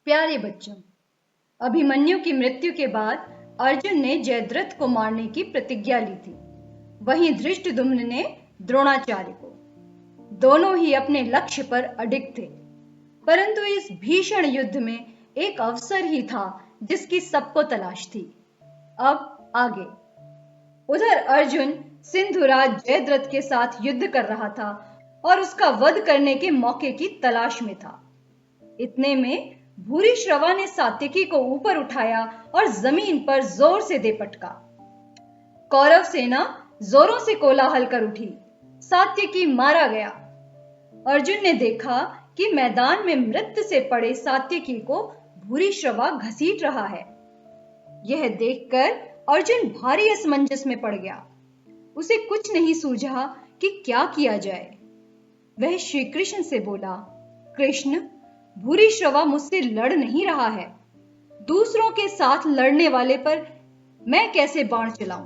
प्यारे बच्चों, अभिमन्यु की मृत्यु के बाद अर्जुन ने जयद्रथ को मारने की प्रतिज्ञा ली थी। वहीं धृष्टद्युम्न ने द्रोणाचार्य को। दोनों ही अपने लक्ष्य पर अडिग थे, परंतु इस भीषण युद्ध में एक अवसर ही था जिसकी सबको तलाश थी। अब आगे। उधर अर्जुन सिंधुराज जयद्रथ के साथ युद्ध कर रहा था और उसका वध करने के मौके की तलाश में था। इतने में भूरिश्रवा ने सात्यकी को ऊपर उठाया और जमीन पर जोर से दे पटका। कौरव सेना जोरों से कोलाहल कर उठी। सात्यकी मारा गया। अर्जुन ने देखा कि मैदान में मृत्यु से पड़े सात्यकी को भूरिश्रवा घसीट रहा है। यह देखकर अर्जुन भारी असमंजस में पड़ गया। उसे कुछ नहीं सूझा कि क्या किया जाए। वह श्री कृष्ण से बोला, कृष्ण, भूरिश्रवा मुझसे लड़ नहीं रहा है। दूसरों के साथ लड़ने वाले पर मैं कैसे बाण चलाऊं?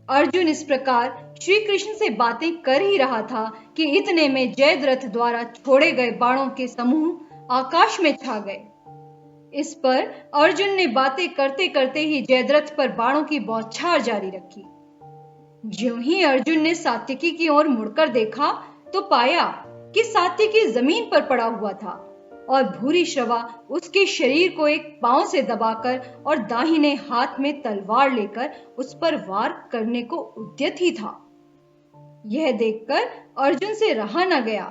अर्जुन इस प्रकार श्री कृष्ण से बातें कर ही रहा था कि इतने में जयद्रथ द्वारा छोड़े गए बाणों के समूह आकाश में छा गए। इस पर अर्जुन ने बातें करते करते ही जयद्रथ पर बाणों की बौछार जारी रखी। ज्यों ही अर्जुन ने सात्यकी की ओर मुड़कर देखा तो पाया कि सात्यकी जमीन पर पड़ा हुआ था और भूरिश्रवा उसके शरीर को एक पांव से दबाकर और दाहिने हाथ में तलवार लेकर उस पर वार करने को उद्यत ही था। यह देखकर अर्जुन से रहा न गया।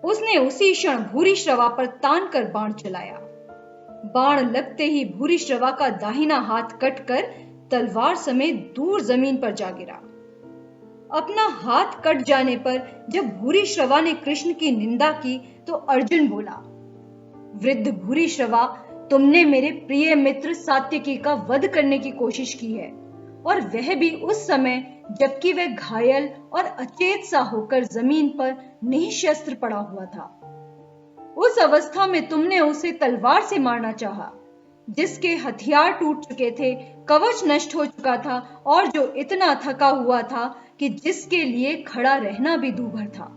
उसने उसी क्षण भूरिश्रवा पर तान कर बाण चलाया। बाण लगते ही भूरिश्रवा का दाहिना हाथ कटकर तलवार समेत दूर जमीन पर जा गिरा। अपना हाथ कट जाने पर जब भूरिश्रवा ने कृष्ण की निंदा की तो अर्जुन बोला, वृद्ध भूरिश्रवा, तुमने मेरे प्रिय मित्र सात्यकी का वध करने की कोशिश की है, और वह भी उस समय जबकि वह घायल और अचेत सा होकर जमीन पर निःशस्त्र पड़ा हुआ था। उस अवस्था में तुमने उसे तलवार से मारना चाहा, जिसके हथियार टूट चुके थे, कवच नष्ट हो चुका था और जो इतना थका हुआ था कि जिसके लिए खड़ा रहना भी दूभर था।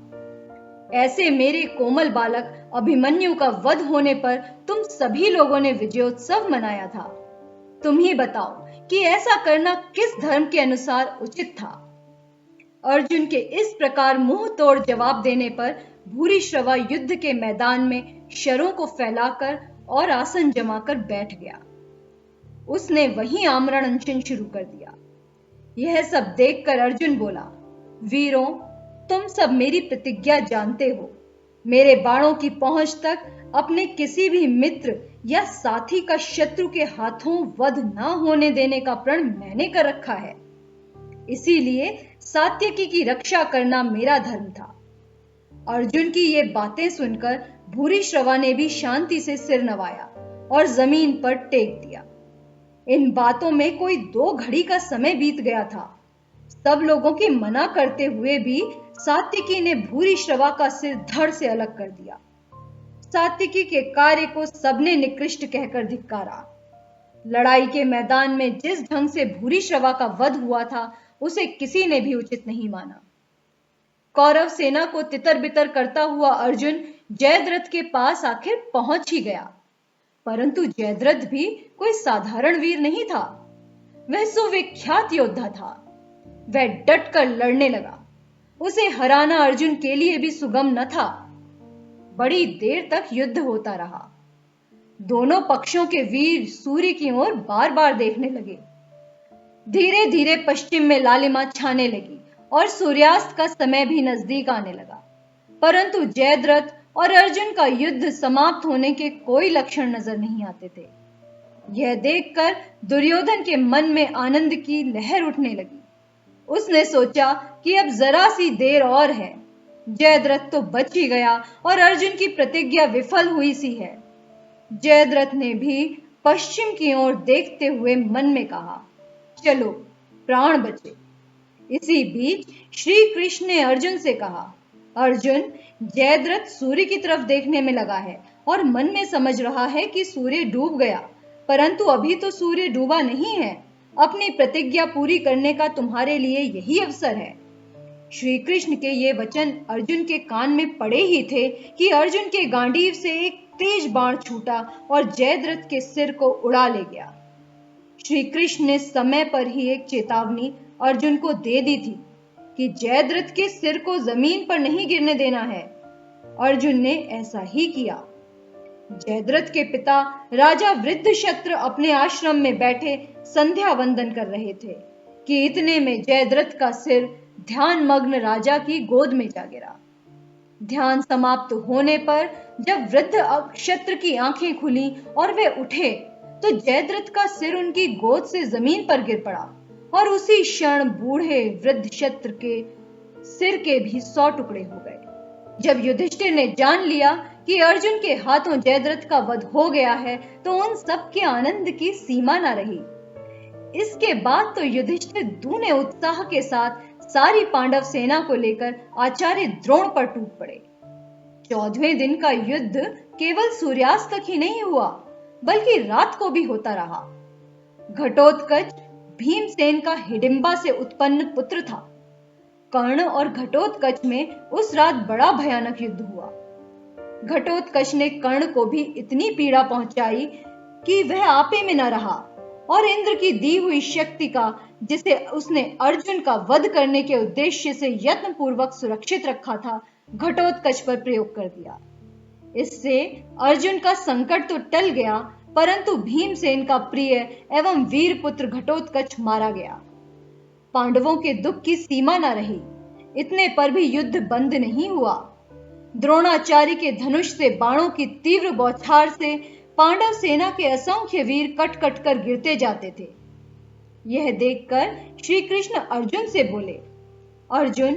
ऐसे मेरे कोमल बालक अभिमन्यु का वध होने पर तुम सभी लोगों ने विजयोत्सव मनाया था। तुम ही बताओ कि ऐसा करना किस धर्म के अनुसार उचित था? अर्जुन के इस प्रकार मुंह तोड़ जवाब देने पर भूरिश्रवा युद्ध के मैदान में शरों को फैलाकर और आसन जमाकर बैठ गया। उसने वहीं आमरण अनशन शुरू कर दिया। यह सब देखकर अर्जुन बोला, वीरों, तुम सब मेरी प्रतिज्ञा जानते हो। मेरे बाणों की पहुंच तक अपने किसी भी मित्र या साथी का शत्रु के हाथों वध न होने देने का प्रण मैंने कर रखा है। इसीलिए सात्यकी की रक्षा करना मेरा धर्म था। अर्जुन की ये बातें सुनकर भूरिश्रवा ने भी शांति से सिर नवाया और जमीन पर टेक दिया। इन बातों में कोई 2 घड़ी का समय बीत गया था। सब लोगों के मना करते हुए भी सात्यकी ने भूरिश्रवा का सिर धड़ से अलग कर दिया। सात्यकी के कार्य को सबने निकृष्ट कहकर धिक्कारा। लड़ाई के मैदान में जिस ढंग से भूरिश्रवा का वध हुआ था, उसे किसी ने भी उचित नहीं माना। कौरव सेना को तितर बितर करता हुआ अर्जुन जयद्रथ के पास आखिर पहुंच ही गया, परंतु जयद्रथ भी कोई साधारण वीर नहीं था। वह सुविख्यात योद्धा था। वह डटकर लड़ने लगा। उसे हराना अर्जुन के लिए भी सुगम न था। बड़ी देर तक युद्ध होता रहा। दोनों पक्षों के वीर सूर्य की ओर बार बार देखने लगे। धीरे धीरे पश्चिम में लालिमा छाने लगी और सूर्यास्त का समय भी नजदीक आने लगा, परंतु जयद्रथ और अर्जुन का युद्ध समाप्त होने के कोई लक्षण नजर नहीं आते थे। यह देखकर दुर्योधन के मन में आनंद की लहर उठने लगी। उसने सोचा कि अब जरा सी देर और है। जयद्रथ तो बच ही गया और अर्जुन की प्रतिज्ञा विफल हुई सी है। जयद्रथ ने भी पश्चिम की ओर देखते हुए मन में कहा, चलो प्राण बचे। इसी बीच श्री कृष्ण ने अर्जुन से कहा, अर्जुन, जयद्रथ सूर्य की तरफ देखने में लगा है और मन में समझ रहा है कि सूर्य डूब गया, परंतु अभी तो सूर्य डूबा नहीं है। अपनी प्रतिज्ञा पूरी करने का तुम्हारे लिए यही अवसर है। श्री कृष्ण के ये वचन अर्जुन के कान में पड़े ही थे कि अर्जुन के गांडीव से एक तेज बाण छूटा और जयद्रथ के सिर को उड़ा ले गया। श्री कृष्ण ने समय पर ही एक चेतावनी अर्जुन को दे दी थी कि जयद्रथ के सिर को जमीन पर नहीं गिरने देना है। अर्जुन ने ऐसा ही किया। जयद्रथ के पिता राजा वृद्धशत्र अपने आश्रम में बैठे संध्या वंदन कर रहे थे कि इतने में जयद्रथ का सिर ध्यान मग्न राजा की गोद में जा गिरा। ध्यान समाप्त होने पर जब वृद्ध क्षत्र की आंखें खुली और वे उठे तो जयद्रथ का सिर उनकी गोद से जमीन पर गिर पड़ा और उसी क्षण बूढ़े वृद्ध क्षत्र के सिर के भी 100 टुकड़े हो गए। जब युधिष्ठिर ने जान लिया कि अर्जुन के हाथों जयद्रथ का वध हो गया है तो उन सब के आनंद की सीमा न रही। इसके बाद तो युधिष्ठिर दूने उत्साह के साथ सारी पांडव सेना को लेकर आचार्य द्रोण पर टूट पड़े। 14वें दिन का युद्ध केवल सूर्यास्त तक ही नहीं हुआ बल्कि रात को भी होता रहा। घटोत्कच भीमसेन का हिडिंबा से उत्पन्न पुत्र था। कर्ण और घटोत्कच में उस रात बड़ा भयानक युद्ध हुआ। घटोत्कच ने कर्ण को भी इतनी पीड़ा पहुंचाई कि वह आपे में न रहा और इंद्र की दी हुई शक्ति का, जिसे उसने अर्जुन का वध करने के उद्देश्य से यत्न पूर्वक सुरक्षित रखा था, घटोत्कच पर प्रयोग कर दिया। इससे अर्जुन का संकट तो टल गया, परंतु भीमसेन का प्रिय एवं वीर पुत्र घटोत्कच मारा गया। पांडवों के दुख की सीमा न रही। इतने पर भी युद्ध बंद नहीं हुआ। द्रोणाचार्य के धनुष से बाणों की तीव्र बौछार से पांडव सेना के असंख्य वीर कट कट कर गिरते जाते थे। यह देखकर श्री कृष्ण अर्जुन से बोले, अर्जुन,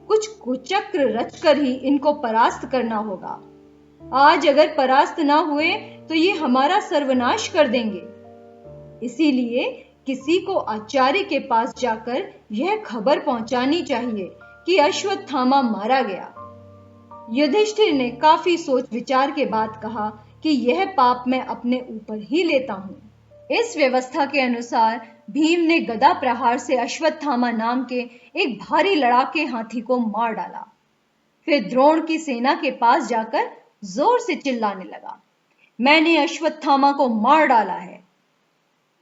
कुछ कुचक्र रचकर ही इनको परास्त करना होगा। आज अगर परास्त ना हुए तो ये हमारा सर्वनाश कर देंगे। इसीलिए किसी को आचार्य के पास जाकर यह खबर पहुंचानी चाहिए कि अश्वत्थामा मारा गया। युधिष्ठिर ने काफी सोच विचार के बाद कहा कि यह पाप मैं अपने ऊपर ही लेता हूं। इस व्यवस्था के अनुसार भीम ने गदा प्रहार से अश्वत्थामा नाम के एक भारी लड़ाके हाथी को मार डाला। फिर द्रोण की सेना के पास जाकर जोर से चिल्लाने लगा, मैंने अश्वत्थामा को मार डाला है।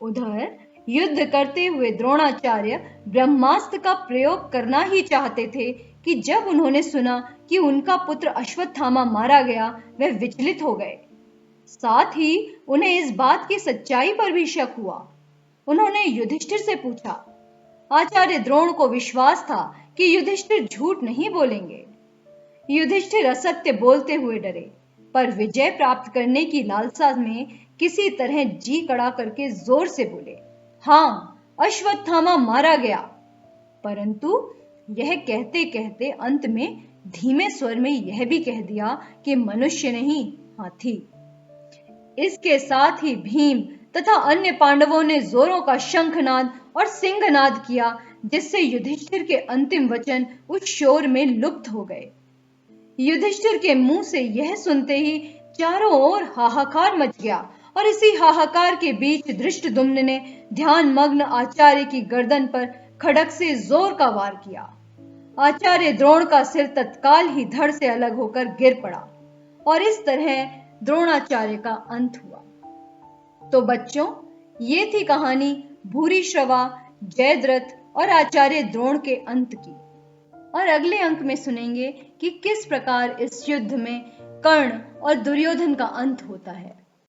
उधर युद्ध करते हुए द्रोणाचार्य ब्रह्मास्त्र का प्रयोग करना ही चाहते थे कि जब उन्होंने सुना कि उनका पुत्र अश्वत्थामा मारा गया, वे विचलित हो गए। साथ ही उन्हें इस बात की सच्चाई पर भी शक हुआ। उन्होंने युधिष्ठिर से पूछा। आचार्य द्रोण को विश्वास था कि युधिष्ठिर झूठ नहीं बोलेंगे। युधिष्ठिर असत्य बोलते हुए डरे, पर विजय प्राप्त करने की लालसा में किसी तरह जी कड़ा करके जोर से बोले, हाँ, अश्वत्थामा मारा गया। परंतु यह कहते कहते अंत में धीमे स्वर में यह भी कह दिया कि मनुष्य नहीं, हाथी। इसके साथ ही भीम तथा अन्य पांडवों ने जोरों का शंखनाद और सिंहनाद किया, जिससे युधिष्ठिर के अंतिम वचन उस शोर में लुप्त हो गए। युधिष्ठिर के मुंह से यह सुनते ही चारों ओर हाहाकार मच गया और इसी हाहाकार के बीच धृष्टद्युम्न ने ध्यान मग्न आचार्य की गर्दन पर खड्ग से जोर का वार किया। आचार्य द्रोण का सिर तत्काल ही धड़ से अलग होकर गिर पड़ा और इस तरह द्रोणाचार्य का अंत हुआ। तो बच्चों, ये थी कहानी भूरिश्रवा, जयद्रथ और आचार्य द्रोण के अंत की। और अगले अंक में सुनेंगे कि किस प्रकार इस युद्ध में कर्ण और दुर्योधन का अंत होता है।